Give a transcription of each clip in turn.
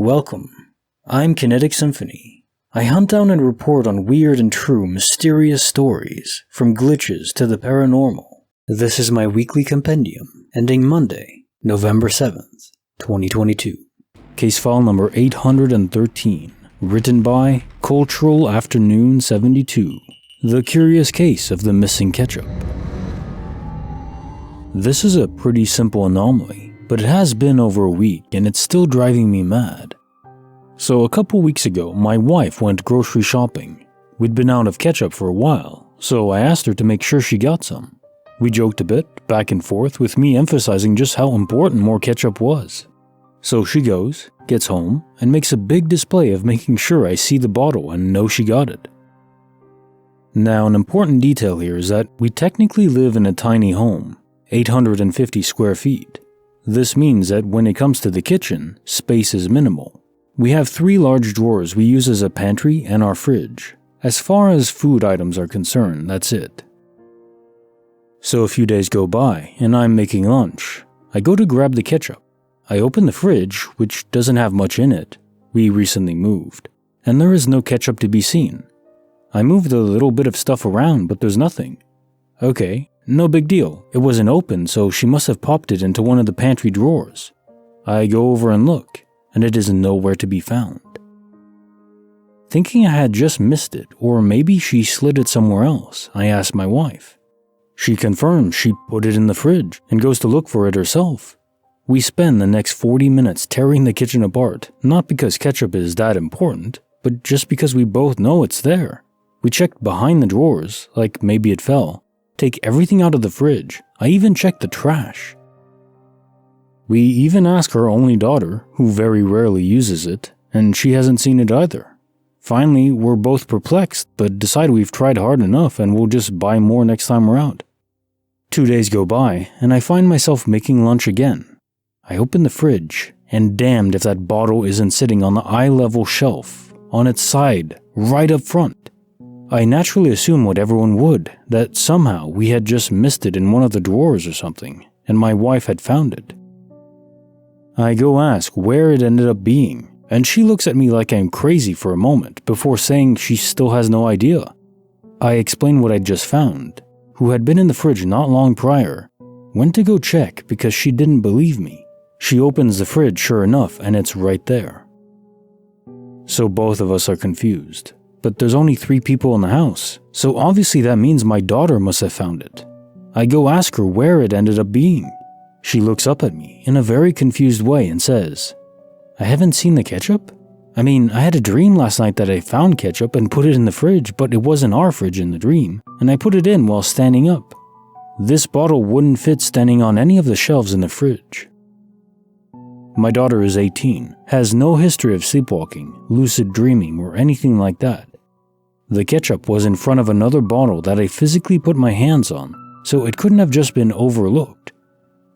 Welcome. I'm Kinetic Symphony. I hunt down and report on weird and true mysterious stories, from glitches to the paranormal. This is my weekly compendium, ending Monday, November 7th, 2022. Case file number 813, written by Cultural Afternoon 72, The Curious Case of the Missing Ketchup. This is a pretty simple anomaly, but it has been over a week and it's still driving me mad. So a couple weeks ago, my wife went grocery shopping. We'd been out of ketchup for a while, so I asked her to make sure she got some. We joked a bit, back and forth, with me emphasizing just how important more ketchup was. So she goes, gets home, and makes a big display of making sure I see the bottle and know she got it. Now, an important detail here is that we technically live in a tiny home, 850 square feet. This means that when it comes to the kitchen, space is minimal. We have 3 large drawers we use as a pantry and our fridge. As far as food items are concerned, that's it. So a few days go by, and I'm making lunch. I go to grab the ketchup. I open the fridge, which doesn't have much in it. We recently moved, and there is no ketchup to be seen. I moved a little bit of stuff around, but there's nothing. Okay, no big deal. It wasn't open, so she must have popped it into one of the pantry drawers. I go over and look, and it is nowhere to be found. Thinking I had just missed it, or maybe she slid it somewhere else, I asked my wife. She confirms she put it in the fridge and goes to look for it herself. We spend the next 40 minutes tearing the kitchen apart, not because ketchup is that important, but just because we both know it's there. We checked behind the drawers, like maybe it fell, take everything out of the fridge. I even checked the trash. We even ask our only daughter, who very rarely uses it, and she hasn't seen it either. Finally, we're both perplexed, but decide we've tried hard enough and we'll just buy more next time we're out. 2 days go by, and I find myself making lunch again. I open the fridge, and damned if that bottle isn't sitting on the eye-level shelf, on its side, right up front. I naturally assume what everyone would, that somehow we had just missed it in one of the drawers or something, and my wife had found it. I go ask where it ended up being, and she looks at me like I'm crazy for a moment before saying she still has no idea. I explain what I'd just found, who had been in the fridge not long prior, went to go check because she didn't believe me. She opens the fridge sure enough and it's right there. So both of us are confused. But there's only 3 people in the house, so obviously that means my daughter must have found it. I go ask her where it ended up being. She looks up at me in a very confused way and says, "I haven't seen the ketchup? I mean, I had a dream last night that I found ketchup and put it in the fridge, but it wasn't our fridge in the dream, and I put it in while standing up. This bottle wouldn't fit standing on any of the shelves in the fridge." My daughter is 18, has no history of sleepwalking, lucid dreaming, or anything like that. The ketchup was in front of another bottle that I physically put my hands on, so it couldn't have just been overlooked.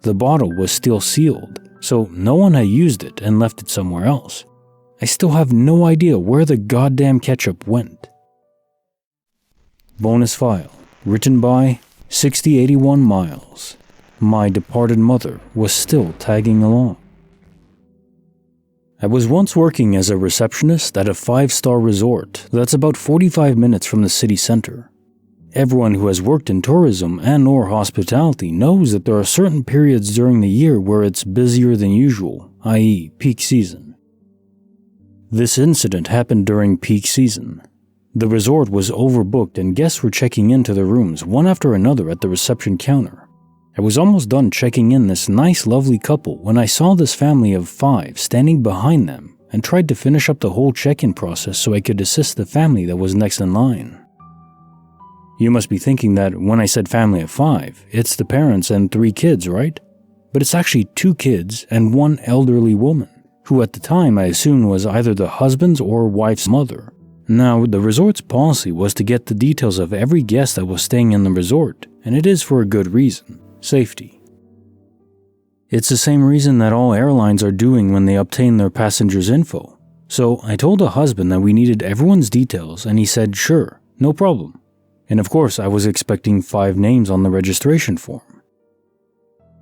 The bottle was still sealed, so no one had used it and left it somewhere else. I still have no idea where the goddamn ketchup went. Bonus file, written by 6081 Miles. My departed mother was still tagging along. I was once working as a receptionist at a 5-star resort that's about 45 minutes from the city center. Everyone who has worked in tourism and/or hospitality knows that there are certain periods during the year where it's busier than usual, i.e. peak season. This incident happened during peak season. The resort was overbooked and guests were checking into their rooms one after another at the reception counter. I was almost done checking in this nice lovely couple when I saw this family of 5 standing behind them and tried to finish up the whole check-in process so I could assist the family that was next in line. You must be thinking that when I said family of 5, it's the parents and 3 kids, right? But it's actually 2 kids and 1 elderly woman, who at the time I assumed was either the husband's or wife's mother. Now, the resort's policy was to get the details of every guest that was staying in the resort, and it is for a good reason. Safety. It's the same reason that all airlines are doing when they obtain their passengers' info. So I told the husband that we needed everyone's details and he said sure, no problem. And of course I was expecting 5 names on the registration form.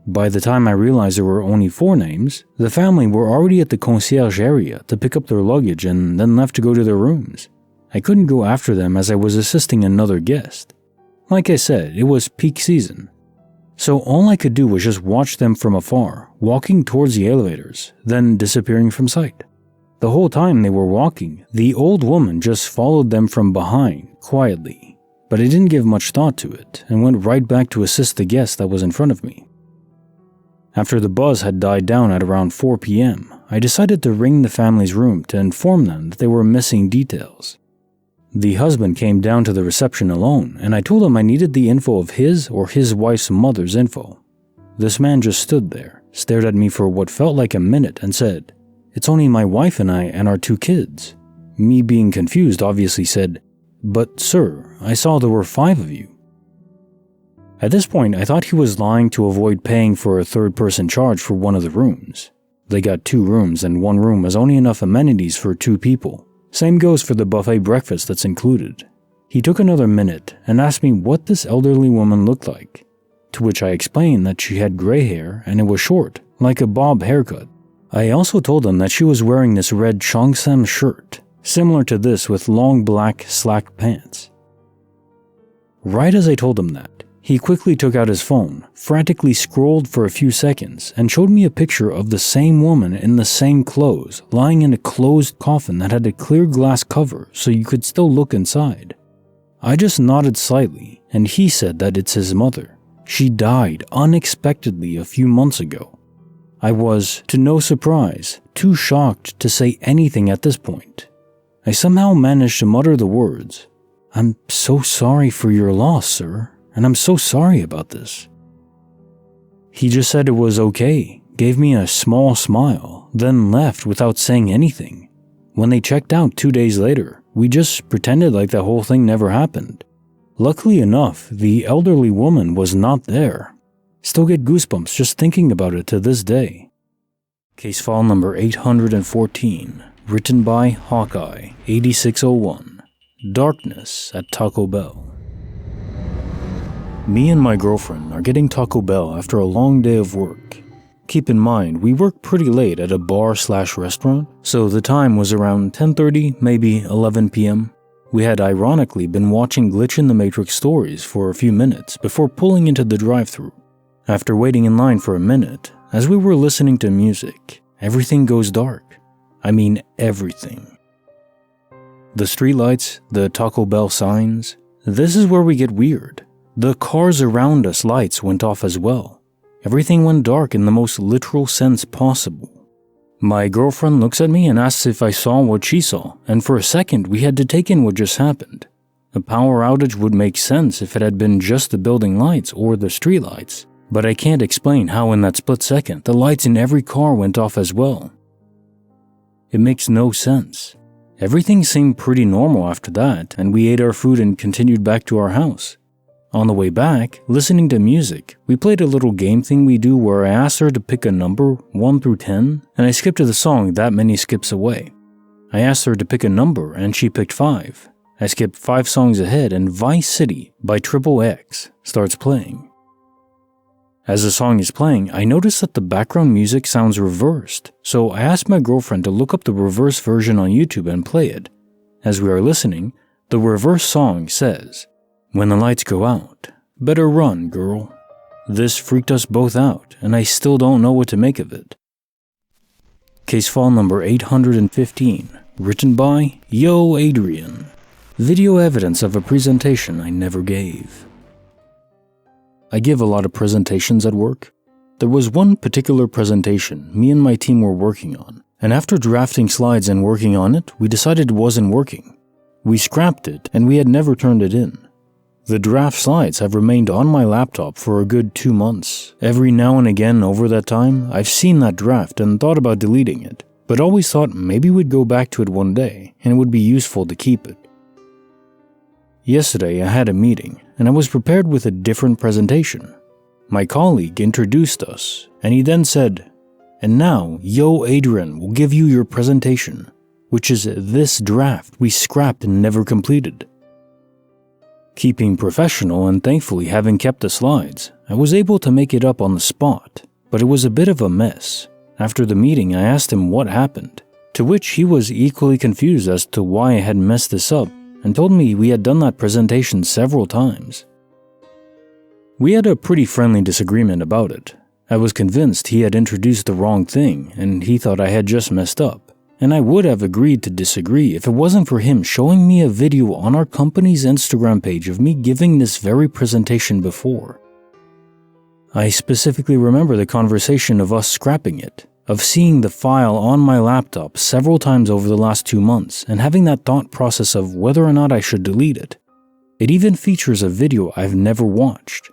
By the time I realized there were only 4 names, the family were already at the concierge area to pick up their luggage and then left to go to their rooms. I couldn't go after them as I was assisting another guest. Like I said, it was peak season. So all I could do was just watch them from afar, walking towards the elevators, then disappearing from sight. The whole time they were walking, the old woman just followed them from behind, quietly. But I didn't give much thought to it, and went right back to assist the guest that was in front of me. After the buzz had died down at around 4 p.m., I decided to ring the family's room to inform them that they were missing details. The husband came down to the reception alone, and I told him I needed the info of his or his wife's mother's info. This man just stood there, stared at me for what felt like a minute, and said, "It's only my wife and I and our 2 kids." Me being confused obviously said, "But sir, I saw there were 5 of you." At this point, I thought he was lying to avoid paying for a third-person charge for one of the rooms. They got 2 rooms, and one room was only enough amenities for 2 people. Same goes for the buffet breakfast that's included. He took another minute and asked me what this elderly woman looked like, to which I explained that she had gray hair and it was short, like a bob haircut. I also told him that she was wearing this red cheongsam shirt, similar to this with long black slack pants. Right as I told him that, he quickly took out his phone, frantically scrolled for a few seconds, and showed me a picture of the same woman in the same clothes, lying in a closed coffin that had a clear glass cover so you could still look inside. I just nodded slightly, and he said that it's his mother. She died unexpectedly a few months ago. I was, to no surprise, too shocked to say anything at this point. I somehow managed to mutter the words, "I'm so sorry for your loss, sir. And I'm so sorry about this." He just said it was okay, gave me a small smile, then left without saying anything. When they checked out 2 days later, we just pretended like the whole thing never happened. Luckily enough, the elderly woman was not there. Still get goosebumps just thinking about it to this day. Case file number 814, written by Hawkeye 8601, Darkness at Taco Bell. Me and my girlfriend are getting Taco Bell after a long day of work. Keep in mind, we work pretty late at a bar/restaurant, so the time was around 10:30, maybe 11 p.m. We had ironically been watching Glitch in the Matrix stories for a few minutes before pulling into the drive-thru. After waiting in line for a minute, as we were listening to music, everything goes dark. I mean everything. The streetlights, the Taco Bell signs, this is where we get weird. The cars around us lights went off as well. Everything went dark in the most literal sense possible. My girlfriend looks at me and asks if I saw what she saw, and for a second we had to take in what just happened. A power outage would make sense if it had been just the building lights or the street lights, but I can't explain how in that split second the lights in every car went off as well. It makes no sense. Everything seemed pretty normal after that, and we ate our food and continued back to our house. On the way back, listening to music, we played a little game thing we do where I asked her to pick a number 1 through 10, and I skipped to the song That Many Skips Away. I asked her to pick a number, and she picked 5. I skipped 5 songs ahead, and Vice City by Triple X starts playing. As the song is playing, I noticed that the background music sounds reversed, so I asked my girlfriend to look up the reverse version on YouTube and play it. As we are listening, the reverse song says, "When the lights go out, better run, girl." This freaked us both out, and I still don't know what to make of it. Case file number 815, written by Yo Adrian. Video evidence of a presentation I never gave. I give a lot of presentations at work. There was one particular presentation me and my team were working on, and after drafting slides and working on it, we decided it wasn't working. We scrapped it, and we had never turned it in. The draft slides have remained on my laptop for a good 2 months. Every now and again over that time, I've seen that draft and thought about deleting it, but always thought maybe we'd go back to it one day and it would be useful to keep it. Yesterday I had a meeting and I was prepared with a different presentation. My colleague introduced us and he then said, "And now Yo Adrian will give you your presentation, which is this draft we scrapped and never completed." Keeping professional and thankfully having kept the slides, I was able to make it up on the spot, but it was a bit of a mess. After the meeting, I asked him what happened, to which he was equally confused as to why I had messed this up and told me we had done that presentation several times. We had a pretty friendly disagreement about it. I was convinced he had introduced the wrong thing and he thought I had just messed up, and I would have agreed to disagree if it wasn't for him showing me a video on our company's Instagram page of me giving this very presentation before. I specifically remember the conversation of us scrapping it, of seeing the file on my laptop several times over the last 2 months and having that thought process of whether or not I should delete it. It even features a video I've never watched.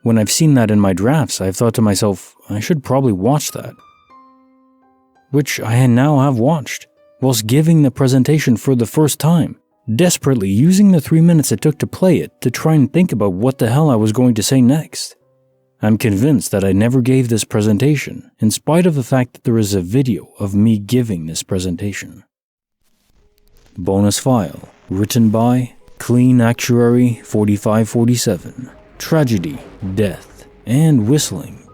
When I've seen that in my drafts, I've thought to myself, I should probably watch that. Which I now have watched, whilst giving the presentation for the first time, desperately using the 3 minutes it took to play it to try and think about what the hell I was going to say next. I'm convinced that I never gave this presentation, in spite of the fact that there is a video of me giving this presentation. Bonus file, written by Clean Actuary 4547. Tragedy, death, and whistling.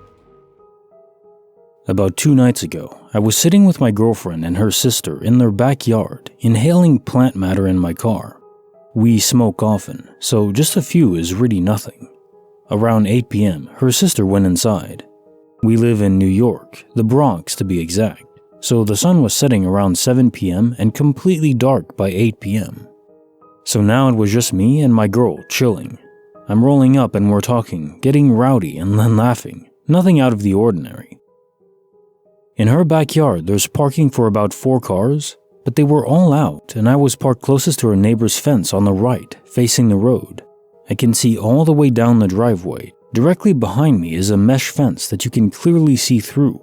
About 2 nights ago, I was sitting with my girlfriend and her sister in their backyard, inhaling plant matter in my car. We smoke often, so just a few is really nothing. Around 8 p.m., her sister went inside. We live in New York, the Bronx to be exact, so the sun was setting around 7 p.m. and completely dark by 8 p.m. So now it was just me and my girl chilling. I'm rolling up and we're talking, getting rowdy and then laughing, nothing out of the ordinary. In her backyard, there's parking for about 4 cars, but they were all out and I was parked closest to her neighbor's fence on the right, facing the road. I can see all the way down the driveway. Directly behind me is a mesh fence that you can clearly see through.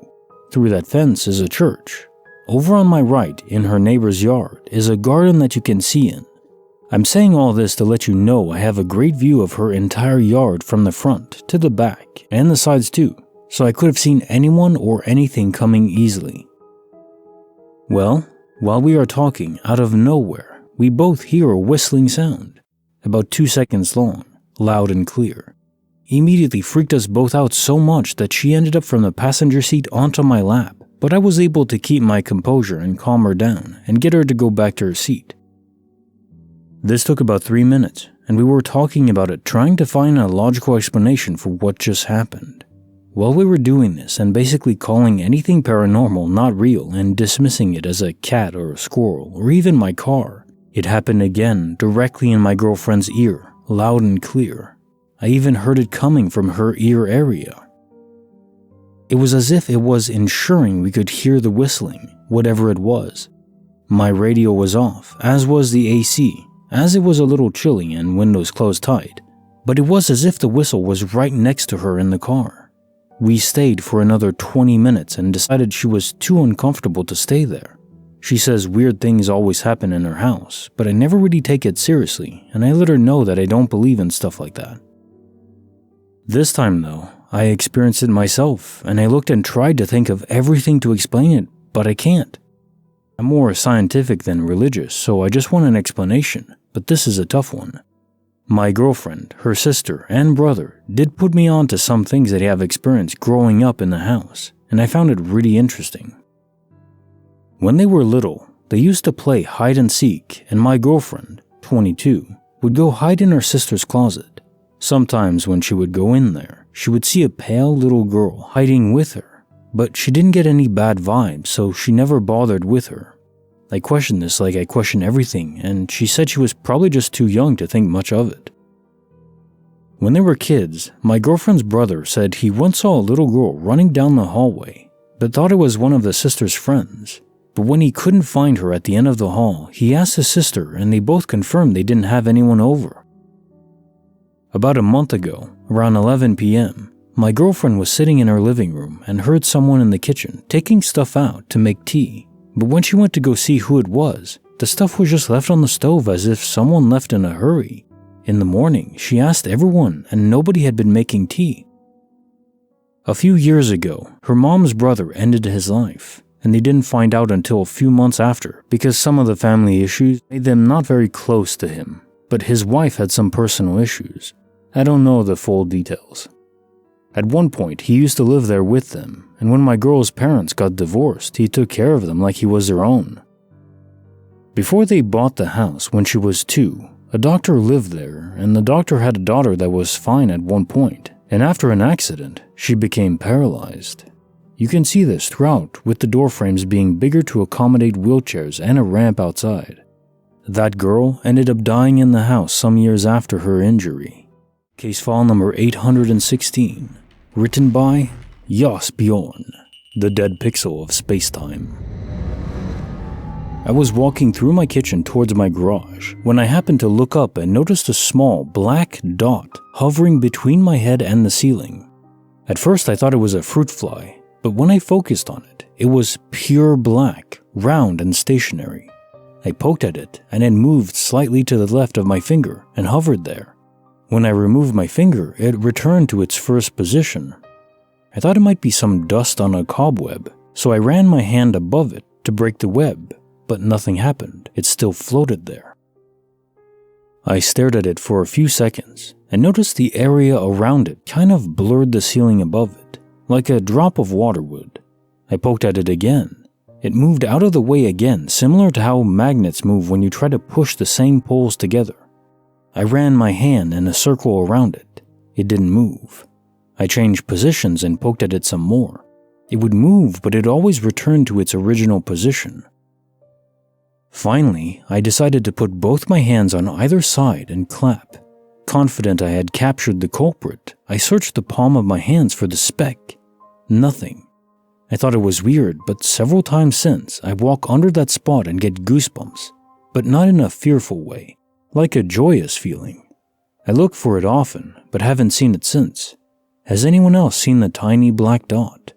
Through that fence is a church. Over on my right, in her neighbor's yard, is a garden that you can see in. I'm saying all this to let you know I have a great view of her entire yard from the front to the back and the sides too, so I could have seen anyone or anything coming easily. Well, while we are talking, out of nowhere, we both hear a whistling sound, about 2 seconds long, loud and clear. Immediately freaked us both out so much that she ended up from the passenger seat onto my lap, but I was able to keep my composure and calm her down and get her to go back to her seat. This took about 3 minutes, and we were talking about it, trying to find a logical explanation for what just happened. While we were doing this and basically calling anything paranormal not real and dismissing it as a cat or a squirrel or even my car, it happened again directly in my girlfriend's ear, loud and clear. I even heard it coming from her ear area. It was as if it was ensuring we could hear the whistling, whatever it was. My radio was off, as was the AC, as it was a little chilly and windows closed tight, but it was as if the whistle was right next to her in the car. We stayed for another 20 minutes and decided she was too uncomfortable to stay there. She says weird things always happen in her house, but I never really take it seriously, and I let her know that I don't believe in stuff like that. This time though, I experienced it myself, and I looked and tried to think of everything to explain it, but I can't. I'm more scientific than religious, so I just want an explanation, but this is a tough one. My girlfriend, her sister, and brother did put me on to some things that they have experienced growing up in the house, and I found it really interesting. When they were little, they used to play hide and seek, and my girlfriend, 22, would go hide in her sister's closet. Sometimes when she would go in there, she would see a pale little girl hiding with her, but she didn't get any bad vibes, so she never bothered with her. I questioned this like I question everything, and she said she was probably just too young to think much of it. When they were kids, my girlfriend's brother said he once saw a little girl running down the hallway, but thought it was one of the sister's friends. But when he couldn't find her at the end of the hall, he asked his sister and they both confirmed they didn't have anyone over. About a month ago, around 11 p.m., my girlfriend was sitting in her living room and heard someone in the kitchen taking stuff out to make tea. But when she went to go see who it was, the stuff was just left on the stove as if someone left in a hurry. In the morning, she asked everyone and nobody had been making tea. A few years ago, her mom's brother ended his life, and they didn't find out until a few months after because some of the family issues made them not very close to him. but his wife had some personal issues. I don't know the full details. At one point, he used to live there with them, and when my girl's parents got divorced, he took care of them like he was their own. Before they bought the house when she was 2, a doctor lived there, and the doctor had a daughter that was fine at one point, and after an accident, she became paralyzed. You can see this throughout, with the door frames being bigger to accommodate wheelchairs and a ramp outside. That girl ended up dying in the house some years after her injury. Case file number 816, written by Jas Bjorn, the dead pixel of Spacetime. I was walking through my kitchen towards my garage when I happened to look up and noticed a small black dot hovering between my head and the ceiling. At first I thought it was a fruit fly, but when I focused on it, it was pure black, round and stationary. I poked at it and it moved slightly to the left of my finger and hovered there. When I removed my finger, it returned to its first position. I thought it might be some dust on a cobweb, so I ran my hand above it to break the web, but nothing happened. It still floated there. I stared at it for a few seconds and noticed the area around it kind of blurred the ceiling above it, like a drop of water would. I poked at it again. It moved out of the way again, similar to how magnets move when you try to push the same poles together. I ran my hand in a circle around it. It didn't move. I changed positions and poked at it some more. It would move, but it always returned to its original position. Finally, I decided to put both my hands on either side and clap. Confident I had captured the culprit, I searched the palm of my hands for the speck. Nothing. I thought it was weird, but several times since, I walk under that spot and get goosebumps, but not in a fearful way. Like a joyous feeling. I look for it often, but haven't seen it since. Has anyone else seen the tiny black dot?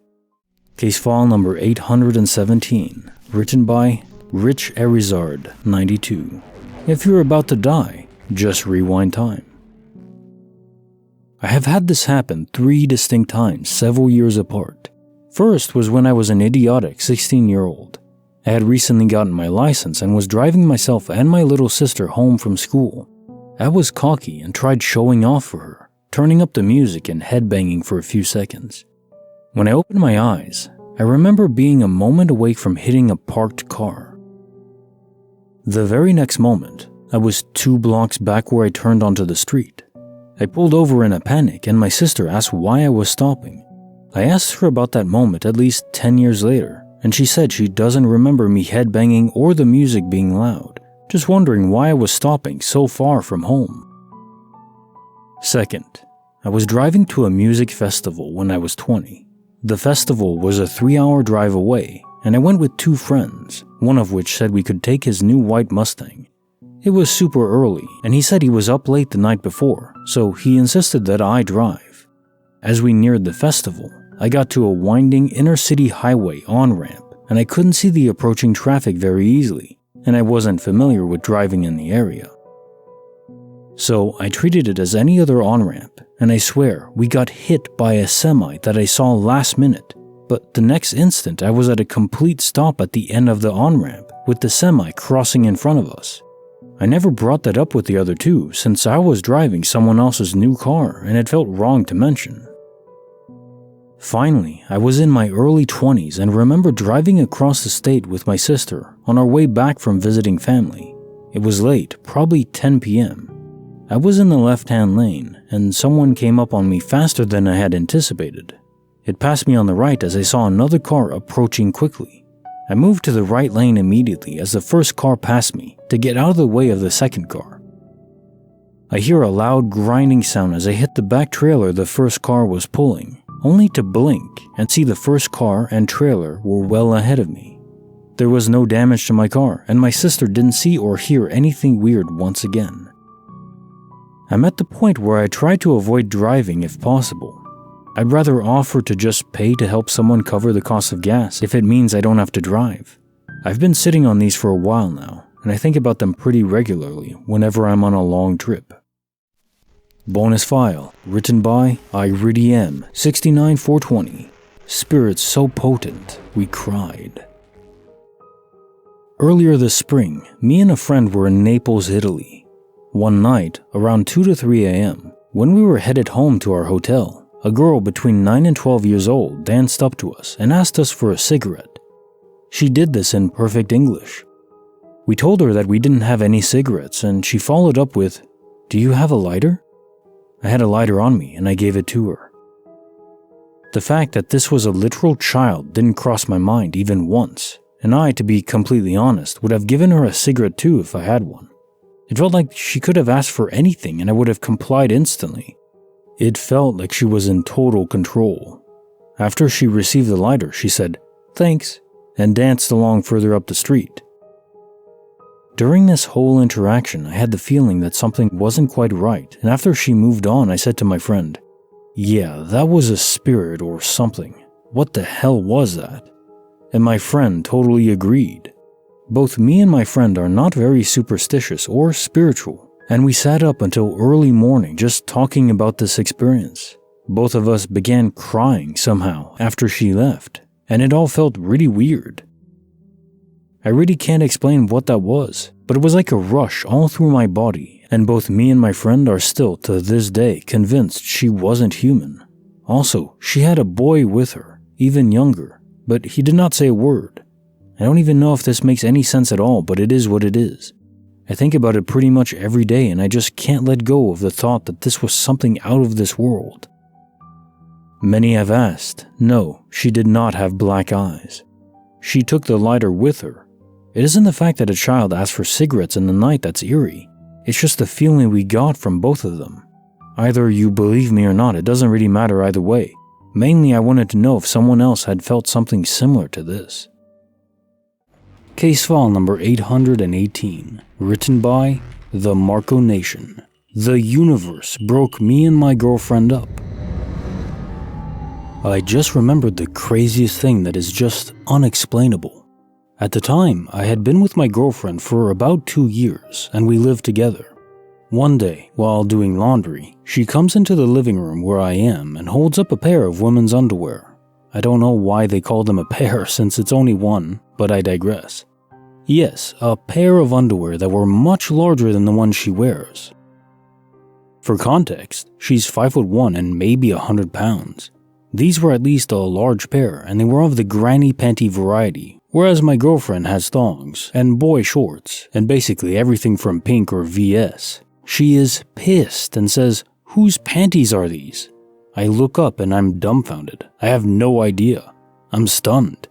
Case file number 817, written by Rich Arizard, 92. If you're about to die, just rewind time. I have had this happen 3 distinct times, several years apart. First was when I was an idiotic 16-year-old. I had recently gotten my license and was driving myself and my little sister home from school. I was cocky and tried showing off for her, turning up the music and headbanging for a few seconds. When I opened my eyes, I remember being a moment away from hitting a parked car. The very next moment, I was 2 blocks back where I turned onto the street. I pulled over in a panic and my sister asked why I was stopping. I asked her about that moment at least 10 years later, and she said she doesn't remember me headbanging or the music being loud, just wondering why I was stopping so far from home. Second, I was driving to a music festival when I was 20. The festival was a 3-hour drive away, and I went with 2 friends, one of which said we could take his new white Mustang. It was super early, and he said he was up late the night before, so he insisted that I drive. As we neared the festival, I got to a winding inner-city highway on-ramp, and I couldn't see the approaching traffic very easily, and I wasn't familiar with driving in the area. So I treated it as any other on-ramp, and I swear we got hit by a semi that I saw last minute, but the next instant I was at a complete stop at the end of the on-ramp, with the semi crossing in front of us. I never brought that up with the other 2 since I was driving someone else's new car and it felt wrong to mention. Finally, I was in my early 20s and remember driving across the state with my sister on our way back from visiting family. It was late, probably 10 p.m. I was in the left-hand lane, and someone came up on me faster than I had anticipated. It passed me on the right as I saw another car approaching quickly. I moved to the right lane immediately as the first car passed me to get out of the way of the second car. I hear a loud grinding sound as I hit the back trailer the first car was pulling, only to blink and see the first car and trailer were well ahead of me. There was no damage to my car, and my sister didn't see or hear anything weird once again. I'm at the point where I try to avoid driving if possible. I'd rather offer to just pay to help someone cover the cost of gas if it means I don't have to drive. I've been sitting on these for a while now, and I think about them pretty regularly whenever I'm on a long trip. Bonus file, written by Iridium 69420. Spirits so potent, we cried. Earlier this spring, me and a friend were in Naples, Italy. One night, around 2 to 3 a.m., when we were headed home to our hotel, a girl between 9 and 12 years old danced up to us and asked us for a cigarette. She did this in perfect English. We told her that we didn't have any cigarettes, and she followed up with, "Do you have a lighter?" I had a lighter on me, and I gave it to her. The fact that this was a literal child didn't cross my mind even once, and I, to be completely honest, would have given her a cigarette too if I had one. It felt like she could have asked for anything and I would have complied instantly. It felt like she was in total control. After she received the lighter, she said, "Thanks," and danced along further up the street. During this whole interaction, I had the feeling that something wasn't quite right, and after she moved on, I said to my friend, "Yeah, that was a spirit or something. What the hell was that?" And my friend totally agreed. Both me and my friend are not very superstitious or spiritual, and we sat up until early morning just talking about this experience. Both of us began crying somehow after she left, and it all felt really weird. I really can't explain what that was, but it was like a rush all through my body, and both me and my friend are still, to this day, convinced she wasn't human. Also, she had a boy with her, even younger, but he did not say a word. I don't even know if this makes any sense at all, but it is what it is. I think about it pretty much every day, and I just can't let go of the thought that this was something out of this world. Many have asked. No, she did not have black eyes. She took the lighter with her. It isn't the fact that a child asked for cigarettes in the night that's eerie. It's just the feeling we got from both of them. Either you believe me or not, it doesn't really matter either way. Mainly, I wanted to know if someone else had felt something similar to this. Case file number 818, written by The Marco Nation. The universe broke me and my girlfriend up. I just remembered the craziest thing that is just unexplainable. At the time, I had been with my girlfriend for about 2 years, and we lived together. One day, while doing laundry, she comes into the living room where I am and holds up a pair of women's underwear. I don't know why they call them a pair since it's only one, but I digress. Yes, a pair of underwear that were much larger than the ones she wears. For context, she's 5'1" and maybe 100 pounds. These were at least a large pair, and they were of the granny panty variety, whereas my girlfriend has thongs and boy shorts, and basically everything from pink or VS. She is pissed and says, "Whose panties are these?" I look up and I'm dumbfounded. I have no idea. I'm stunned.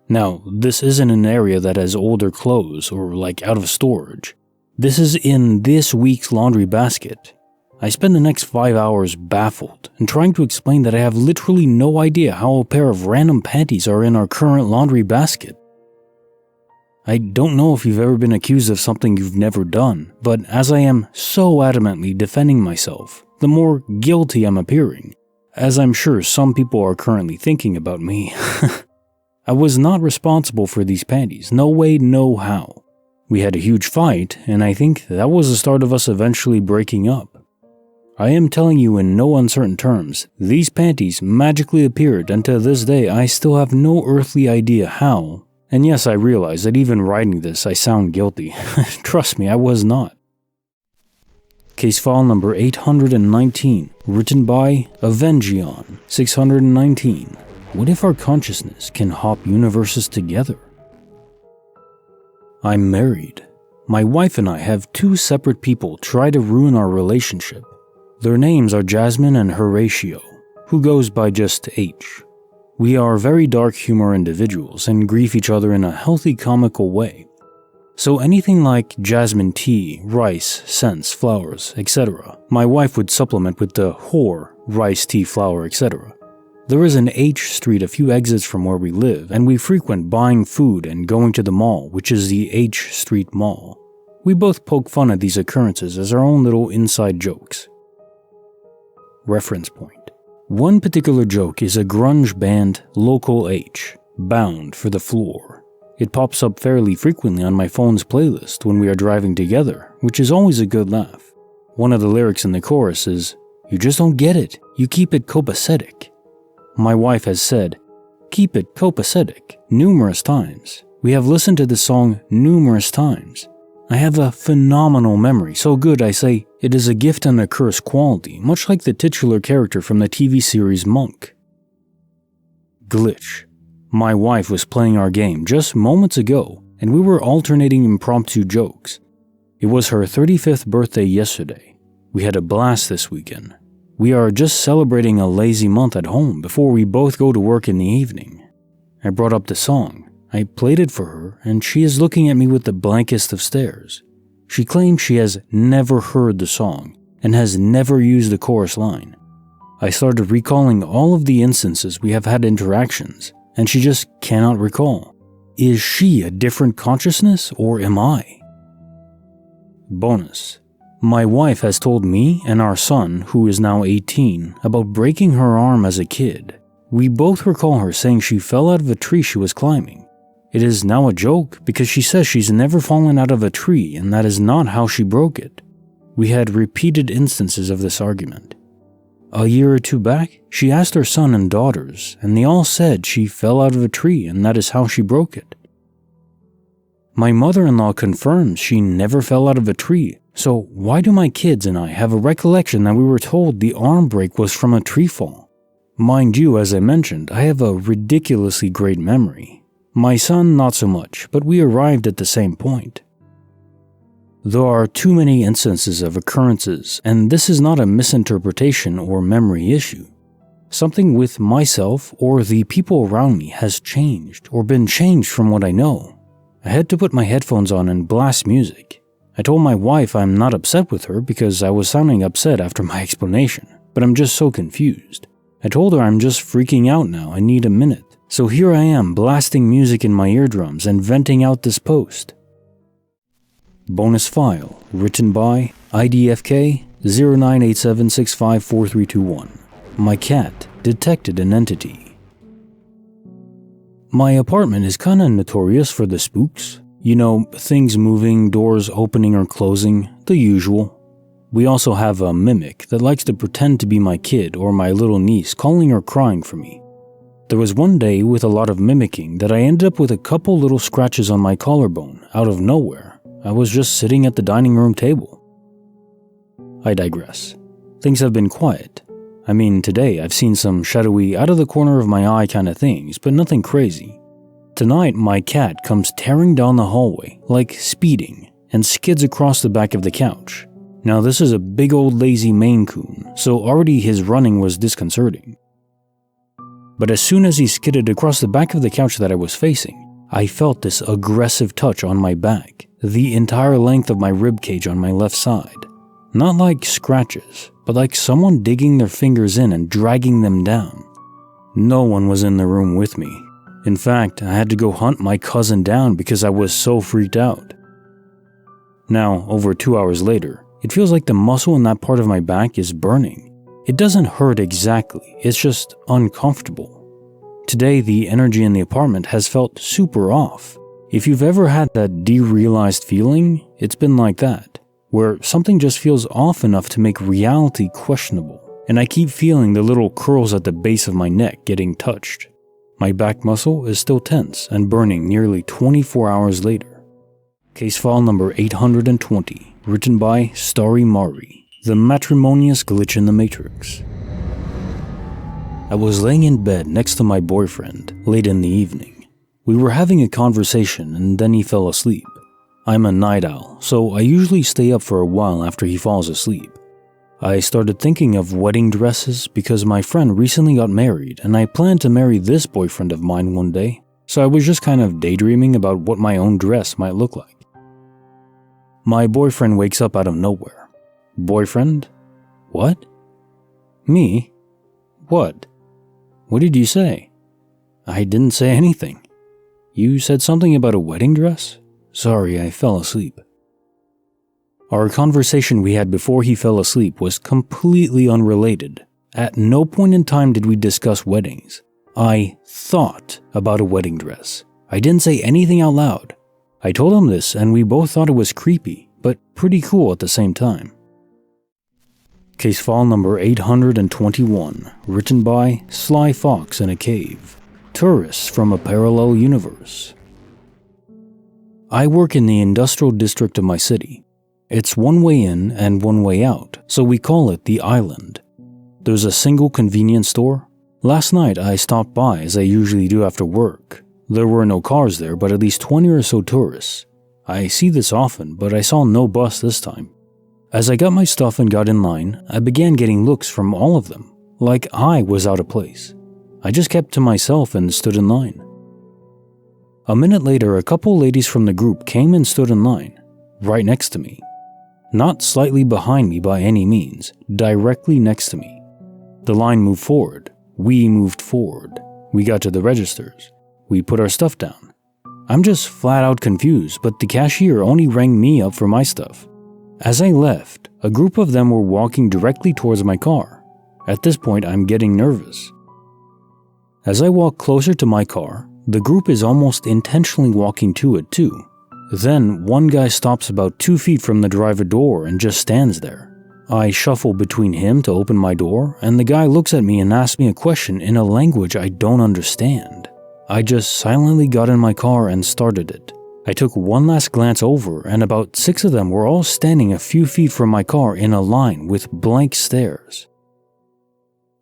Now, this isn't an area that has older clothes or like out of storage. This is in this week's laundry basket. I spend the next 5 hours baffled and trying to explain that I have literally no idea how a pair of random panties are in our current laundry basket. I don't know if you've ever been accused of something you've never done, but as I am so adamantly defending myself, the more guilty I'm appearing, as I'm sure some people are currently thinking about me. I was not responsible for these panties, no way, no how. We had a huge fight, and I think that was the start of us eventually breaking up. I am telling you in no uncertain terms, these panties magically appeared, and to this day I still have no earthly idea how. And yes, I realize that even writing this I sound guilty. Trust me, I was not. Case file number 819, written by Avengion 619. What if our consciousness can hop universes together? I'm married. My wife and I have 2 separate people try to ruin our relationship. Their names are Jasmine and Horatio, who goes by just H. We are very dark humor individuals and grief each other in a healthy comical way. So anything like jasmine tea, rice, scents, flowers, etc., my wife would supplement with the whore, rice, tea, flower, etc. There is an H Street a few exits from where we live, and we frequent buying food and going to the mall, which is the H Street Mall. We both poke fun at these occurrences as our own little inside jokes. Reference point. One particular joke is a grunge band, Local H, Bound for the Floor. It pops up fairly frequently on my phone's playlist when we are driving together, which is always a good laugh. One of the lyrics in the chorus is, "You just don't get it, you keep it copacetic." My wife has said, "Keep it copacetic," numerous times. We have listened to the song numerous times. I have a phenomenal memory, so good I say it is a gift and a curse quality, much like the titular character from the TV series Monk. Glitch. My wife was playing our game just moments ago, and we were alternating impromptu jokes. It was her 35th birthday yesterday. We had a blast this weekend. We are just celebrating a lazy month at home before we both go to work in the evening. I brought up the song. I played it for her, and she is looking at me with the blankest of stares. She claims she has never heard the song and has never used the chorus line. I started recalling all of the instances we have had interactions, and she just cannot recall. Is she a different consciousness, or am I? Bonus. My wife has told me and our son, who is now 18, about breaking her arm as a kid. We both recall her saying she fell out of a tree she was climbing. It is now a joke because she says she's never fallen out of a tree and that is not how she broke it. We had repeated instances of this argument. A year or two back, she asked her son and daughters, and they all said she fell out of a tree and that is how she broke it. My mother-in-law confirms she never fell out of a tree, so why do my kids and I have a recollection that we were told the arm break was from a tree fall? Mind you, as I mentioned, I have a ridiculously great memory. My son not so much, but we arrived at the same point. There are too many instances of occurrences, and this is not a misinterpretation or memory issue. Something with myself or the people around me has changed or been changed from what I know. I had to put my headphones on and blast music. I told my wife I'm not upset with her because I was sounding upset after my explanation, but I'm just so confused. I told her I'm just freaking out now, I need a minute. So here I am blasting music in my eardrums and venting out this post. Bonus file written by IDFK 0987654321. My cat detected an entity. My apartment is kinda notorious for the spooks. You know, things moving, doors opening or closing, the usual. We also have a mimic that likes to pretend to be my kid or my little niece calling or crying for me. There was one day with a lot of mimicking that I ended up with a couple little scratches on my collarbone out of nowhere. I was just sitting at the dining room table. I digress. Things have been quiet. I mean, today I've seen some shadowy out of the corner of my eye kind of things, but nothing crazy. Tonight my cat comes tearing down the hallway, like speeding, and skids across the back of the couch. Now this is a big old lazy Maine Coon, so already his running was disconcerting. But as soon as he skidded across the back of the couch that I was facing, I felt this aggressive touch on my back, the entire length of my ribcage on my left side. Not like scratches, but like someone digging their fingers in and dragging them down. No one was in the room with me. In fact, I had to go hunt my cousin down because I was so freaked out. Now, over 2 hours later, it feels like the muscle in that part of my back is burning. It doesn't hurt exactly, it's just uncomfortable. Today, the energy in the apartment has felt super off. If you've ever had that derealized feeling, it's been like that, where something just feels off enough to make reality questionable, and I keep feeling the little curls at the base of my neck getting touched. My back muscle is still tense and burning nearly 24 hours later. Case file number 820, written by Starry Mari. The Matrimonious Glitch in the Matrix. I was laying in bed next to my boyfriend late in the evening. We were having a conversation and then he fell asleep. I'm a night owl, so I usually stay up for a while after he falls asleep. I started thinking of wedding dresses because my friend recently got married and I planned to marry this boyfriend of mine one day, so I was just kind of daydreaming about what my own dress might look like. My boyfriend wakes up out of nowhere. Boyfriend? What? Me? What? What did you say? I didn't say anything. You said something about a wedding dress? Sorry, I fell asleep. Our conversation we had before he fell asleep was completely unrelated. At no point in time did we discuss weddings. I thought about a wedding dress. I didn't say anything out loud. I told him this and we both thought it was creepy, but pretty cool at the same time. Case file number 821, written by Sly Fox in a Cave. Tourists from a Parallel Universe. I work in the industrial district of my city. It's one way in and one way out, so we call it the island. There's a single convenience store. Last night I stopped by as I usually do after work. There were no cars there, but at least 20 or so tourists. I see this often, but I saw no bus this time. As I got my stuff and got in line, I began getting looks from all of them, like I was out of place. I just kept to myself and stood in line. A minute later, a couple ladies from the group came and stood in line, right next to me. Not slightly behind me by any means, directly next to me. The line moved forward. We moved forward. We got to the registers. We put our stuff down. I'm just flat out confused, but the cashier only rang me up for my stuff. As I left, a group of them were walking directly towards my car. At this point, I'm getting nervous. As I walk closer to my car, the group is almost intentionally walking to it too. Then one guy stops about 2 feet from the driver door and just stands there. I shuffle between him to open my door, and the guy looks at me and asks me a question in a language I don't understand. I just silently got in my car and started it. I took one last glance over, and about 6 of them were all standing a few feet from my car in a line with blank stares.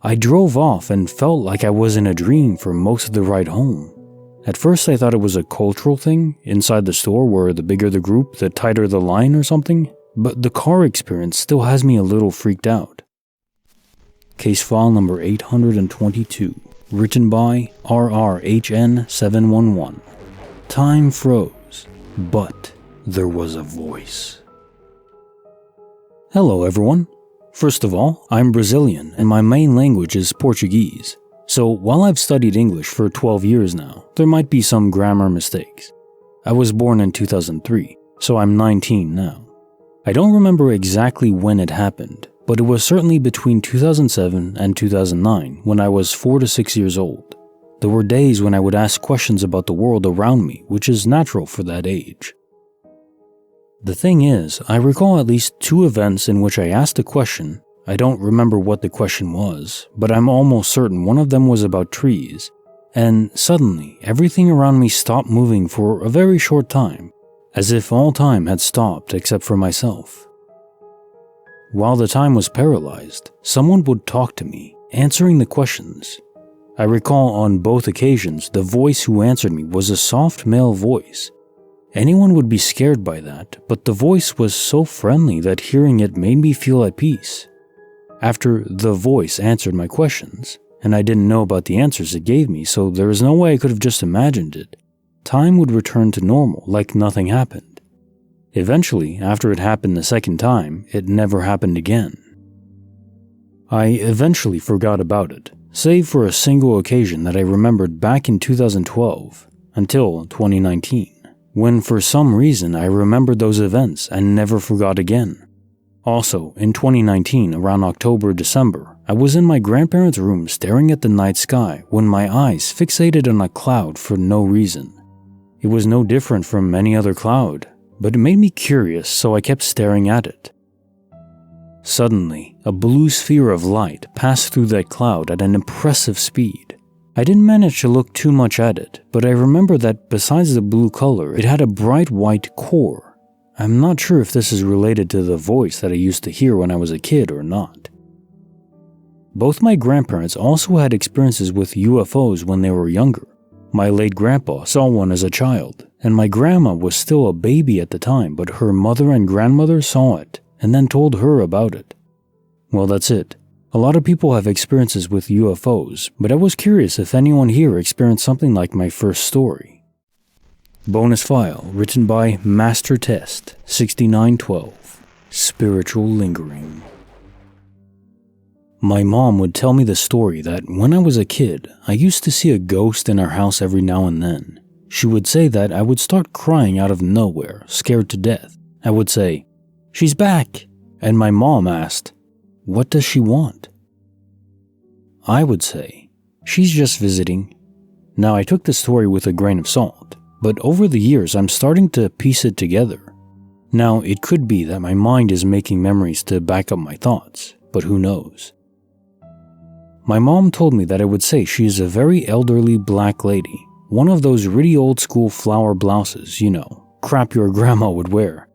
I drove off and felt like I was in a dream for most of the ride home. At first I thought it was a cultural thing inside the store where the bigger the group, the tighter the line or something, but the car experience still has me a little freaked out. Case file number 822, written by RRHN711. Time froze, but there was a voice. Hello everyone. First of all, I'm Brazilian and my main language is Portuguese. So while I've studied English for 12 years now, there might be some grammar mistakes. I was born in 2003, so I'm 19 now. I don't remember exactly when it happened, but it was certainly between 2007 and 2009 when I was 4 to 6 years old. There were days when I would ask questions about the world around me, which is natural for that age. The thing is, I recall at least 2 events in which I asked a question. I don't remember what the question was, but I'm almost certain one of them was about trees, and suddenly everything around me stopped moving for a very short time, as if all time had stopped except for myself. While the time was paralyzed, someone would talk to me, answering the questions. I recall on both occasions the voice who answered me was a soft male voice. Anyone would be scared by that, but the voice was so friendly that hearing it made me feel at peace. After the voice answered my questions, and I didn't know about the answers it gave me, so there was no way I could have just imagined it, time would return to normal like nothing happened. Eventually, after it happened the second time, it never happened again. I eventually forgot about it, save for a single occasion that I remembered back in 2012 until 2019, when for some reason I remembered those events and never forgot again. Also, in 2019, around October-December, I was in my grandparents' room staring at the night sky when my eyes fixated on a cloud for no reason. It was no different from any other cloud, but it made me curious, so I kept staring at it. Suddenly, a blue sphere of light passed through that cloud at an impressive speed. I didn't manage to look too much at it, but I remember that besides the blue color, it had a bright white core. I'm not sure if this is related to the voice that I used to hear when I was a kid or not. Both my grandparents also had experiences with UFOs when they were younger. My late grandpa saw one as a child, and my grandma was still a baby at the time, but her mother and grandmother saw it and then told her about it. Well, that's it. A lot of people have experiences with UFOs, but I was curious if anyone here experienced something like my first story. Bonus file written by Master Test 6912. Spiritual Lingering. My mom would tell me the story that when I was a kid, I used to see a ghost in our house every now and then. She would say that I would start crying out of nowhere, scared to death. I would say, "She's back!" And my mom asked, "What does she want?" I would say, "She's just visiting." Now I took the story with a grain of salt, but over the years I'm starting to piece it together. Now it could be that my mind is making memories to back up my thoughts, but who knows. My mom told me that I would say she is a very elderly black lady, one of those really old school flower blouses, crap your grandma would wear.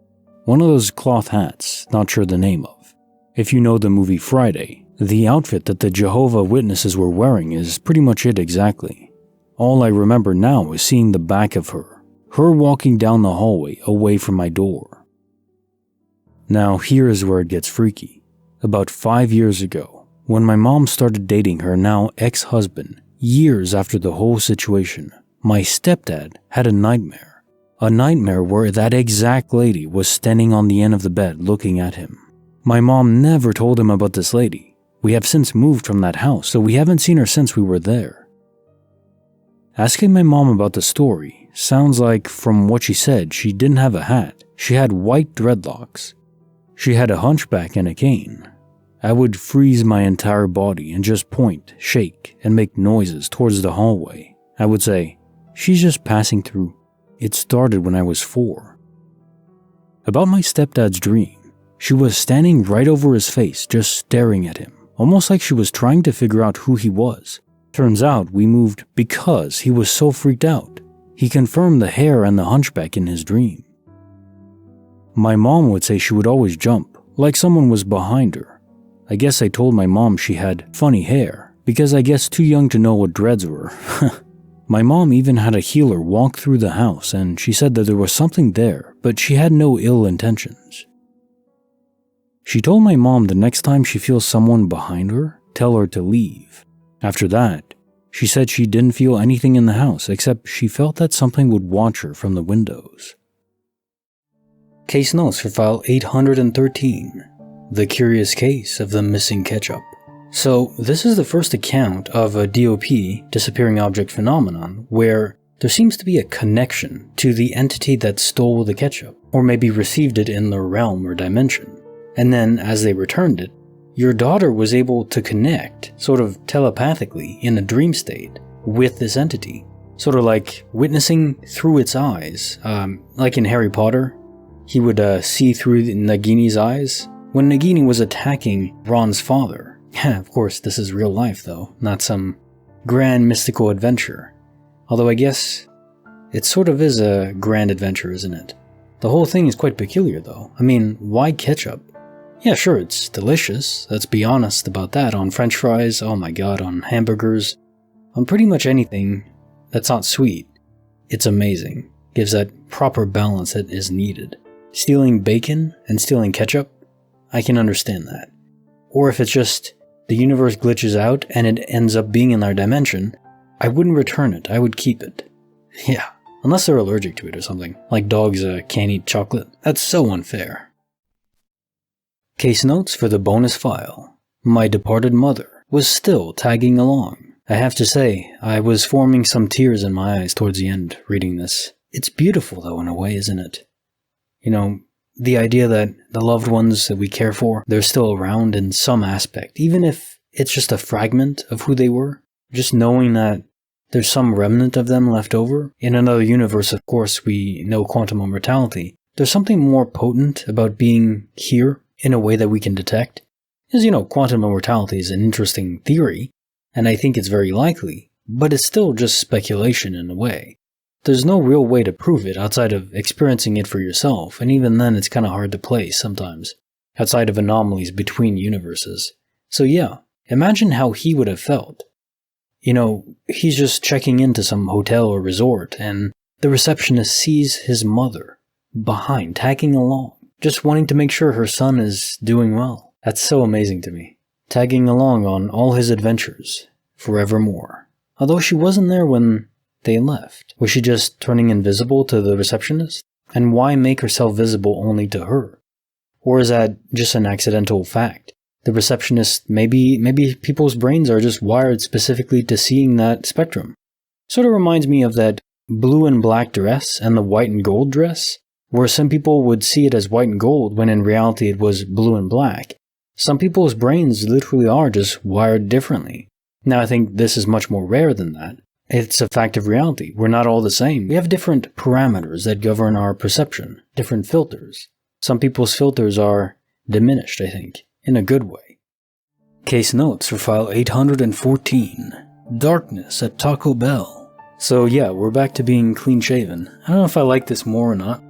One of those cloth hats, not sure the name of. If you know the movie Friday, the outfit that the Jehovah Witnesses were wearing is pretty much it exactly. All I remember now is seeing the back of her walking down the hallway away from my door. Now here is where it gets freaky. About 5 years ago, when my mom started dating her now ex-husband, years after the whole situation, my stepdad had a nightmare. A nightmare where that exact lady was standing on the end of the bed looking at him. My mom never told him about this lady. We have since moved from that house, so we haven't seen her since we were there. Asking my mom about the story sounds like, from what she said, she didn't have a hat. She had white dreadlocks. She had a hunchback and a cane. I would freeze my entire body and just point, shake, and make noises towards the hallway. I would say, "She's just passing through." It started when I was 4. About my stepdad's dream, she was standing right over his face, just staring at him, almost like she was trying to figure out who he was. Turns out we moved because he was so freaked out. He confirmed the hair and the hunchback in his dream. My mom would say she would always jump, like someone was behind her. I guess I told my mom she had funny hair, because I guess too young to know what dreads were. My mom even had a healer walk through the house, and she said that there was something there, but she had no ill intentions. She told my mom the next time she feels someone behind her, tell her to leave. After that, she said she didn't feel anything in the house except she felt that something would watch her from the windows. Case notes for file 813, The Curious Case of the Missing Ketchup. So, this is the first account of a DOP, disappearing object phenomenon, where there seems to be a connection to the entity that stole the ketchup, or maybe received it in the realm or dimension. And then, as they returned it, your daughter was able to connect, sort of telepathically, in a dream state, with this entity. Sort of like witnessing through its eyes. Like in Harry Potter, he would see through Nagini's eyes. When Nagini was attacking Ron's father. Yeah, of course, this is real life though, not some grand mystical adventure. Although I guess it sort of is a grand adventure, isn't it? The whole thing is quite peculiar though. I mean, why ketchup? Yeah, sure, it's delicious, let's be honest about that. On french fries, oh my god, on hamburgers, on pretty much anything that's not sweet. It's amazing. Gives that proper balance that is needed. Stealing bacon and stealing ketchup, I can understand that. Or if it's just the universe glitches out and it ends up being in our dimension, I wouldn't return it, I would keep it. Yeah, unless they're allergic to it or something, like dogs can't eat chocolate. That's so unfair. Case notes for the bonus file. My departed mother was still tagging along. I have to say, I was forming some tears in my eyes towards the end reading this. It's beautiful though in a way, isn't it? You know, the idea that the loved ones that we care for, they're still around in some aspect, even if it's just a fragment of who they were. Just knowing that there's some remnant of them left over. In another universe, of course, we know quantum immortality. There's something more potent about being here in a way that we can detect. Because, you know, quantum immortality is an interesting theory, and I think it's very likely, but it's still just speculation in a way. There's no real way to prove it outside of experiencing it for yourself, and even then it's kind of hard to place sometimes, outside of anomalies between universes. So yeah, imagine how he would have felt. You know, he's just checking into some hotel or resort, and the receptionist sees his mother behind, tagging along, just wanting to make sure her son is doing well. That's so amazing to me. Tagging along on all his adventures, forevermore. Although she wasn't there when they left. Was she just turning invisible to the receptionist? And why make herself visible only to her? Or is that just an accidental fact? The receptionist, maybe people's brains are just wired specifically to seeing that spectrum. Sort of reminds me of that blue and black dress and the white and gold dress, where some people would see it as white and gold when in reality it was blue and black. Some people's brains literally are just wired differently. Now I think this is much more rare than that. It's a fact of reality. We're not all the same. We have different parameters that govern our perception, different filters. Some people's filters are diminished, I think, in a good way. Case notes for file 814. Darkness at Taco Bell. So yeah, we're back to being clean shaven. I don't know if I like this more or not.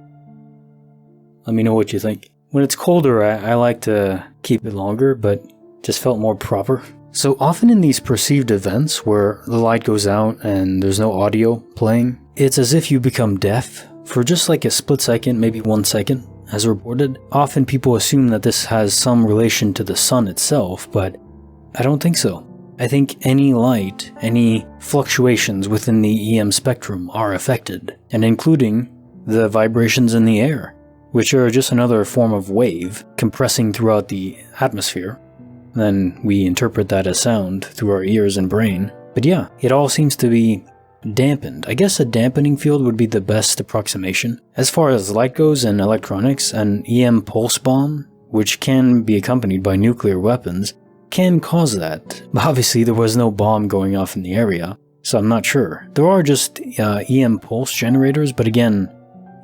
Let me know what you think. When it's colder, I like to keep it longer, but just felt more proper. So often in these perceived events where the light goes out and there's no audio playing, it's as if you become deaf for just like a split second, maybe 1 second, as reported. Often people assume that this has some relation to the sun itself, but I don't think so. I think any light, any fluctuations within the EM spectrum are affected, and including the vibrations in the air, which are just another form of wave compressing throughout the atmosphere. Then we interpret that as sound through our ears and brain. But yeah, it all seems to be dampened. I guess a dampening field would be the best approximation. As far as light goes and electronics, an EM pulse bomb, which can be accompanied by nuclear weapons, can cause that. But obviously there was no bomb going off in the area, so I'm not sure. There are just EM pulse generators, but again,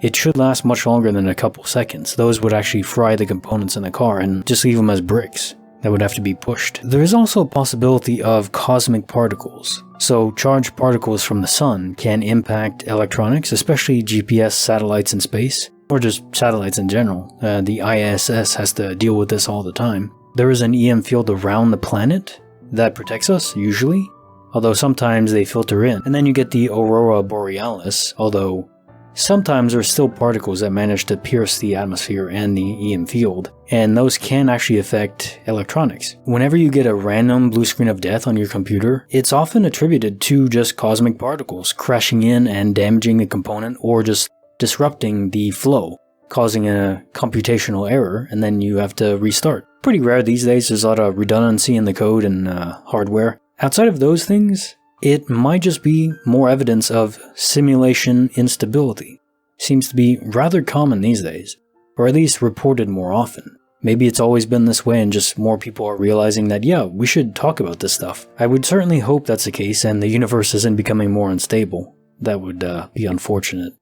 it should last much longer than a couple seconds. Those would actually fry the components in the car and just leave them as bricks that would have to be pushed. There is also a possibility of cosmic particles. So charged particles from the sun can impact electronics, especially GPS satellites in space, or just satellites in general. The ISS has to deal with this all the time. There is an EM field around the planet that protects us, usually, although sometimes they filter in. And then you get the aurora borealis, although sometimes there's still particles that manage to pierce the atmosphere and the EM field, and those can actually affect electronics. Whenever you get a random blue screen of death on your computer, it's often attributed to just cosmic particles crashing in and damaging the component, or just disrupting the flow, causing a computational error, and then you have to restart. Pretty rare these days. There's a lot of redundancy in the code and hardware. Outside of those things, it might just be more evidence of simulation instability. Seems to be rather common these days, or at least reported more often. Maybe it's always been this way and just more people are realizing that, yeah, we should talk about this stuff. I would certainly hope that's the case and the universe isn't becoming more unstable. That would be unfortunate.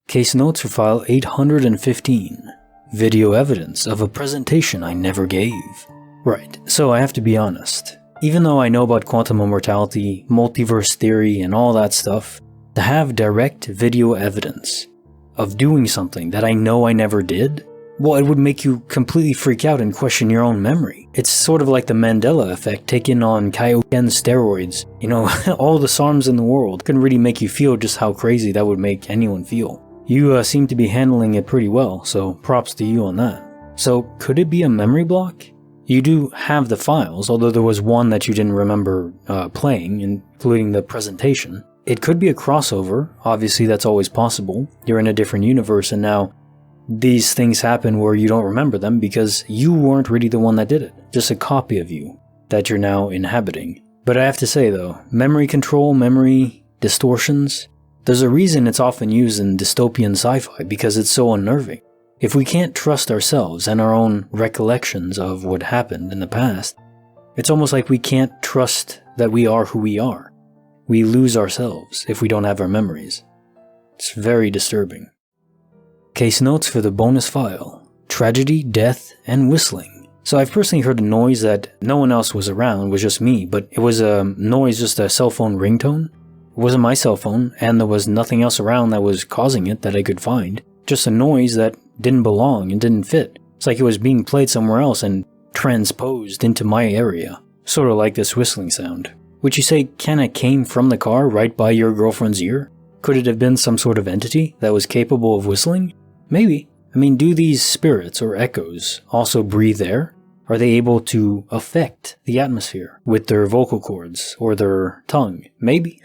Case notes for file 815. Video evidence of a presentation I never gave. Right, so I have to be honest. Even though I know about quantum immortality, multiverse theory, and all that stuff, to have direct video evidence of doing something that I know I never did, well, it would make you completely freak out and question your own memory. It's sort of like the Mandela effect taken on Kaioken steroids. You know, all the SARMs in the world couldn't really make you feel just how crazy that would make anyone feel. You seem to be handling it pretty well, so props to you on that. So, could it be a memory block? You do have the files, although there was one that you didn't remember playing, including the presentation. It could be a crossover. Obviously, that's always possible. You're in a different universe, and now these things happen where you don't remember them because you weren't really the one that did it. Just a copy of you that you're now inhabiting. But I have to say, though, memory control, memory distortions, there's a reason it's often used in dystopian sci-fi because it's so unnerving. If we can't trust ourselves and our own recollections of what happened in the past, it's almost like we can't trust that we are who we are. We lose ourselves if we don't have our memories. It's very disturbing. Case notes for the bonus file: tragedy, death, and whistling. So I've personally heard a noise that no one else was around, was just me, but it was a noise, just a cell phone ringtone. It wasn't my cell phone, and there was nothing else around that was causing it that I could find. Just a noise that didn't belong and didn't fit. It's like it was being played somewhere else and transposed into my area. Sort of like this whistling sound. Would you say kinda came from the car right by your girlfriend's ear? Could it have been some sort of entity that was capable of whistling? Maybe. I mean, do these spirits or echoes also breathe air? Are they able to affect the atmosphere with their vocal cords or their tongue? Maybe.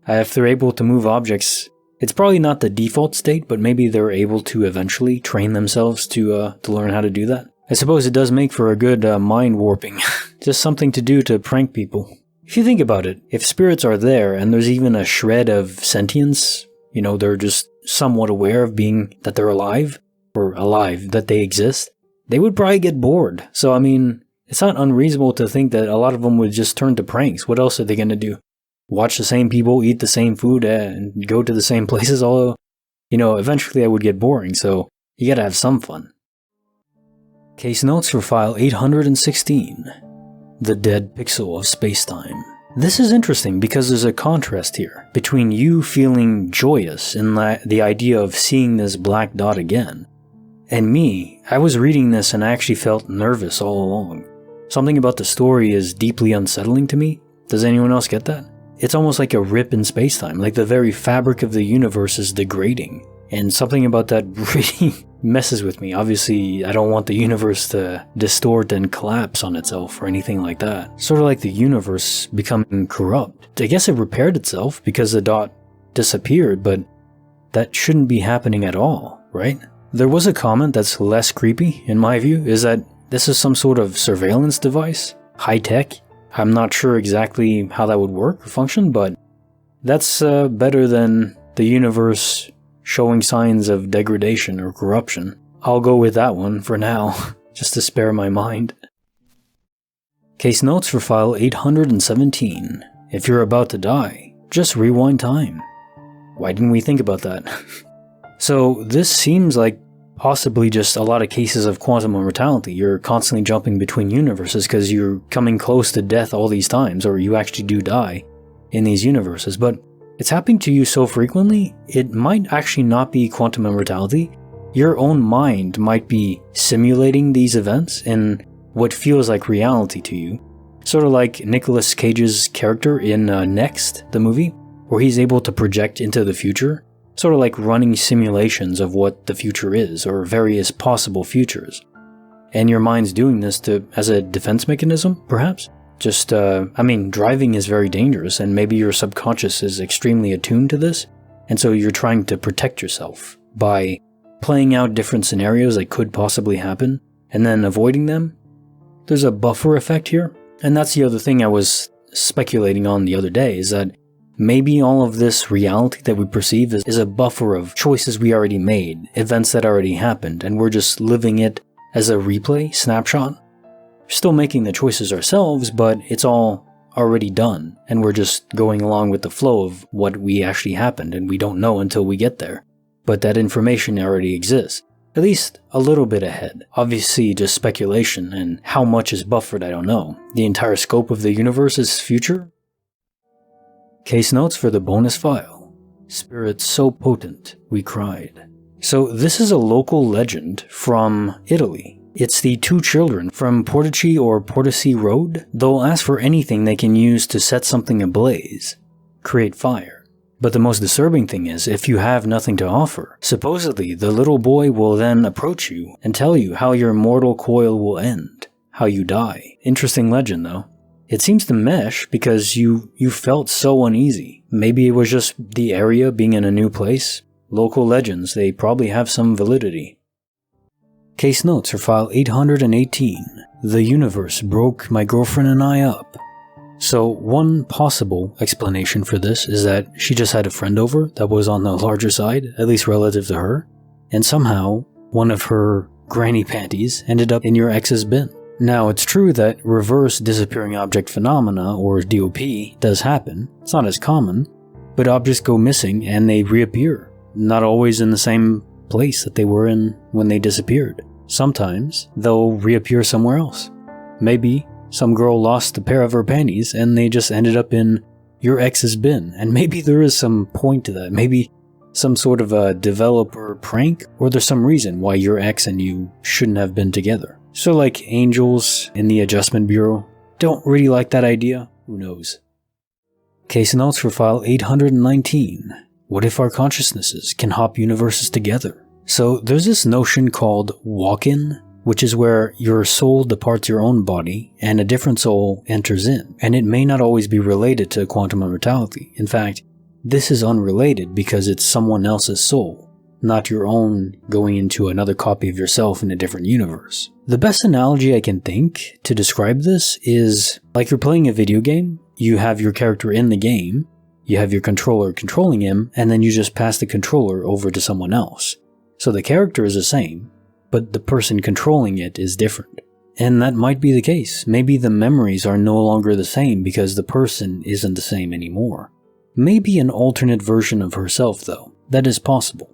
If they're able to move objects, it's probably not the default state, but maybe they're able to eventually train themselves to learn how to do that. I suppose it does make for a good mind warping. Just something to do to prank people. If you think about it, if spirits are there and there's even a shred of sentience, you know, they're just somewhat aware of being that they're alive, or alive, that they exist, they would probably get bored. So, I mean, it's not unreasonable to think that a lot of them would just turn to pranks. What else are they going to do? Watch the same people, eat the same food, and go to the same places, although, you know, eventually that would get boring, so you gotta have some fun. Case notes for file 816. The dead pixel of spacetime. This is interesting because there's a contrast here between you feeling joyous in the idea of seeing this black dot again, And me, I was reading this and I actually felt nervous all along. Something about the story is deeply unsettling to me. Does anyone else get that? It's almost like a rip in spacetime, like the very fabric of the universe is degrading. And something about that really messes with me. Obviously, I don't want the universe to distort and collapse on itself or anything like that. Sort of like the universe becoming corrupt. I guess it repaired itself because the dot disappeared, but that shouldn't be happening at all, right? There was a comment that's less creepy, in my view, is that this is some sort of surveillance device, high-tech. I'm not sure exactly how that would work or function, but that's better than the universe showing signs of degradation or corruption. I'll go with that one for now, just to spare my mind. Case notes for file 817. If you're about to die, just rewind time. Why didn't we think about that? So this seems like possibly just a lot of cases of quantum immortality. You're constantly jumping between universes because you're coming close to death all these times, or you actually do die in these universes. But it's happening to you so frequently, it might actually not be quantum immortality. Your own mind might be simulating these events in what feels like reality to you. Sort of like Nicolas Cage's character in Next, the movie, where he's able to project into the future. Sort of like running simulations of what the future is, or various possible futures. And your mind's doing this as a defense mechanism, perhaps? Driving is very dangerous, and maybe your subconscious is extremely attuned to this, and so you're trying to protect yourself by playing out different scenarios that could possibly happen, and then avoiding them. There's a buffer effect here, and that's the other thing I was speculating on the other day, is that maybe all of this reality that we perceive is a buffer of choices we already made, events that already happened, and we're just living it as a replay, snapshot. We're still making the choices ourselves, but it's all already done, and we're just going along with the flow of what we actually happened, and we don't know until we get there. But that information already exists, at least a little bit ahead. Obviously, just speculation, and how much is buffered, I don't know. The entire scope of the universe is future? Case notes for the bonus file. Spirit so potent, we cried. So this is a local legend from Italy. It's the two children from Portici or Portici Road. They'll ask for anything they can use to set something ablaze, create fire. But the most disturbing thing is, if you have nothing to offer, supposedly the little boy will then approach you and tell you how your mortal coil will end, how you die. Interesting legend though. It seems to mesh because you felt so uneasy. Maybe it was just the area being in a new place. Local legends, they probably have some validity. Case notes for file 818. The universe broke my girlfriend and I up. So one possible explanation for this is that she just had a friend over that was on the larger side, at least relative to her, and somehow one of her granny panties ended up in your ex's bin. Now, it's true that reverse disappearing object phenomena, or DOP, does happen. It's not as common, but objects go missing and they reappear. Not always in the same place that they were in when they disappeared. Sometimes, they'll reappear somewhere else. Maybe some girl lost a pair of her panties and they just ended up in your ex's bin, and maybe there is some point to that. Maybe some sort of a developer prank, or there's some reason why your ex and you shouldn't have been together. So like angels in the adjustment bureau, don't really like that idea, who knows. Case notes for file 819. What if our consciousnesses can hop universes together? So there's this notion called walk-in, which is where your soul departs your own body and a different soul enters in, and it may not always be related to quantum immortality. In fact, this is unrelated because it's someone else's soul, not your own going into another copy of yourself in a different universe. The best analogy I can think to describe this is like you're playing a video game, you have your character in the game, you have your controller controlling him, and then you just pass the controller over to someone else. So the character is the same, but the person controlling it is different. And that might be the case. Maybe the memories are no longer the same because the person isn't the same anymore. Maybe an alternate version of herself though. That is possible.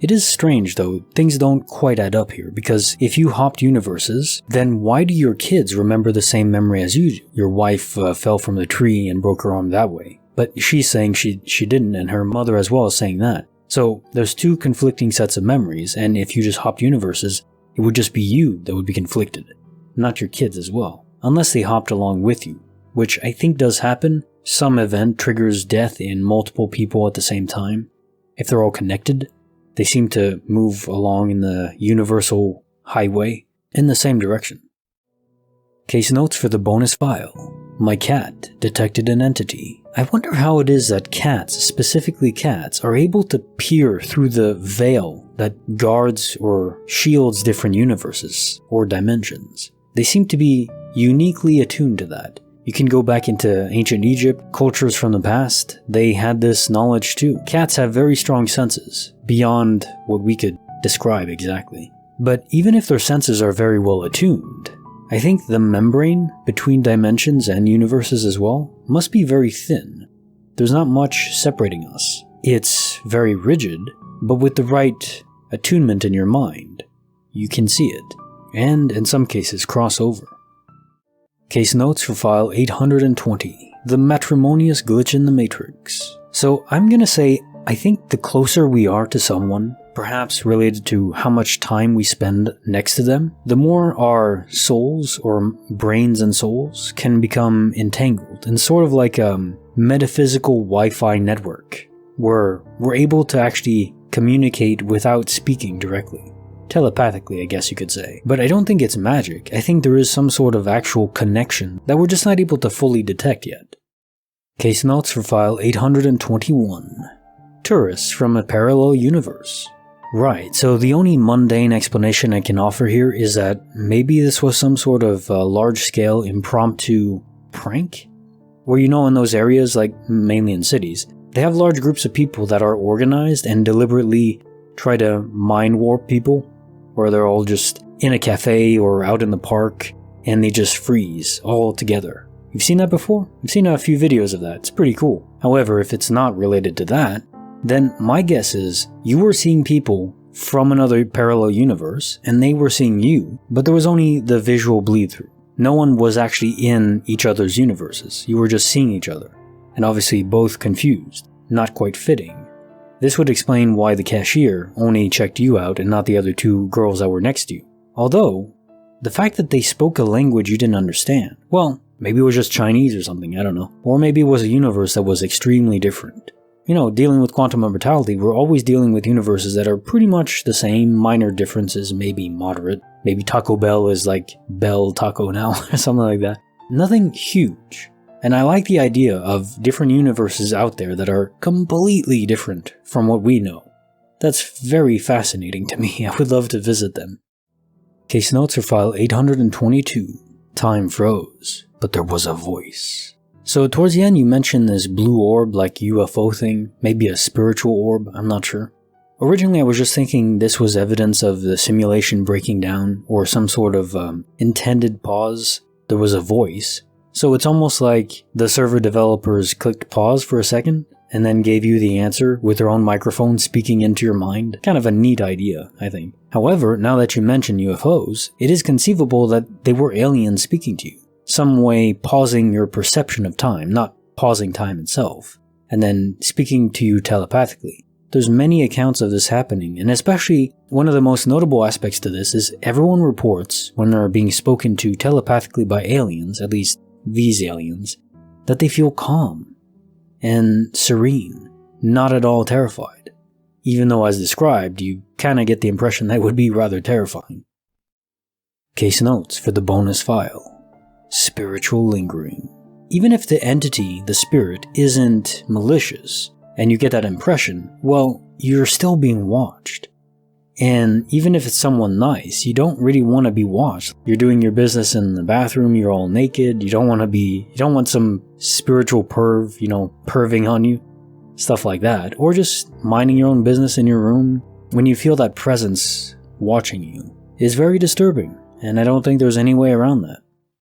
It is strange though, things don't quite add up here, because if you hopped universes, then why do your kids remember the same memory as you do? Your wife fell from the tree and broke her arm that way, but she's saying she didn't, and her mother as well is saying that. So there's two conflicting sets of memories, and if you just hopped universes, it would just be you that would be conflicted, not your kids as well, unless they hopped along with you, which I think does happen. Some event triggers death in multiple people at the same time. If they're all connected, they seem to move along in the universal highway in the same direction. Case notes for the bonus file. My cat detected an entity. I wonder how it is that cats, specifically cats, are able to peer through the veil that guards or shields different universes or dimensions. They seem to be uniquely attuned to that. You can go back into ancient Egypt, cultures from the past, they had this knowledge too. Cats have very strong senses, beyond what we could describe exactly. But even if their senses are very well attuned, I think the membrane between dimensions and universes as well must be very thin. There's not much separating us. It's very rigid, but with the right attunement in your mind, you can see it, and in some cases cross over. Case notes for file 820, the Matrimonious glitch in the Matrix. So I'm gonna say, I think the closer we are to someone, perhaps related to how much time we spend next to them, the more our souls, or brains and souls, can become entangled in sort of like a metaphysical Wi-Fi network, where we're able to actually communicate without speaking directly. Telepathically, I guess you could say. But I don't think it's magic. I think there is some sort of actual connection that we're just not able to fully detect yet. Case notes for file 821. Tourists from a parallel universe. Right, so the only mundane explanation I can offer here is that maybe this was some sort of large-scale impromptu prank? Where in those areas, like mainly in cities, they have large groups of people that are organized and deliberately try to mind warp people, where they're all just in a cafe or out in the park and they just freeze all together. You've seen that before? I've seen a few videos of that. It's pretty cool. However, if it's not related to that, then my guess is you were seeing people from another parallel universe and they were seeing you, but there was only the visual bleed through. No one was actually in each other's universes. You were just seeing each other, and obviously both confused, not quite fitting. This would explain why the cashier only checked you out and not the other two girls that were next to you. Although, the fact that they spoke a language you didn't understand, well, maybe it was just Chinese or something, I don't know. Or maybe it was a universe that was extremely different. Dealing with quantum immortality, we're always dealing with universes that are pretty much the same, minor differences, maybe moderate. Maybe Taco Bell is like Bell Taco now, or something like that. Nothing huge. And I like the idea of different universes out there that are completely different from what we know. That's very fascinating to me. I would love to visit them. Case notes for file 822. Time froze, but there was a voice. So towards the end you mentioned this blue orb like UFO thing, maybe a spiritual orb, I'm not sure. Originally I was just thinking this was evidence of the simulation breaking down or some sort of intended pause. There was a voice. So it's almost like the server developers clicked pause for a second and then gave you the answer with their own microphone speaking into your mind. Kind of a neat idea, I think. However, now that you mention UFOs, it is conceivable that they were aliens speaking to you. Some way pausing your perception of time, not pausing time itself, and then speaking to you telepathically. There's many accounts of this happening, and especially one of the most notable aspects to this is everyone reports when they're being spoken to telepathically by aliens, at least these aliens, that they feel calm and serene, not at all terrified. Even though as described, you kinda get the impression that would be rather terrifying. Case notes for the bonus file. Spiritual lingering. Even if the entity, the spirit, isn't malicious, and you get that impression, well, you're still being watched. And even if it's someone nice, you don't really want to be watched. You're doing your business in the bathroom, you're all naked, you don't want some spiritual perv, perving on you, stuff like that. Or just minding your own business in your room. When you feel that presence watching you, is very disturbing, and I don't think there's any way around that.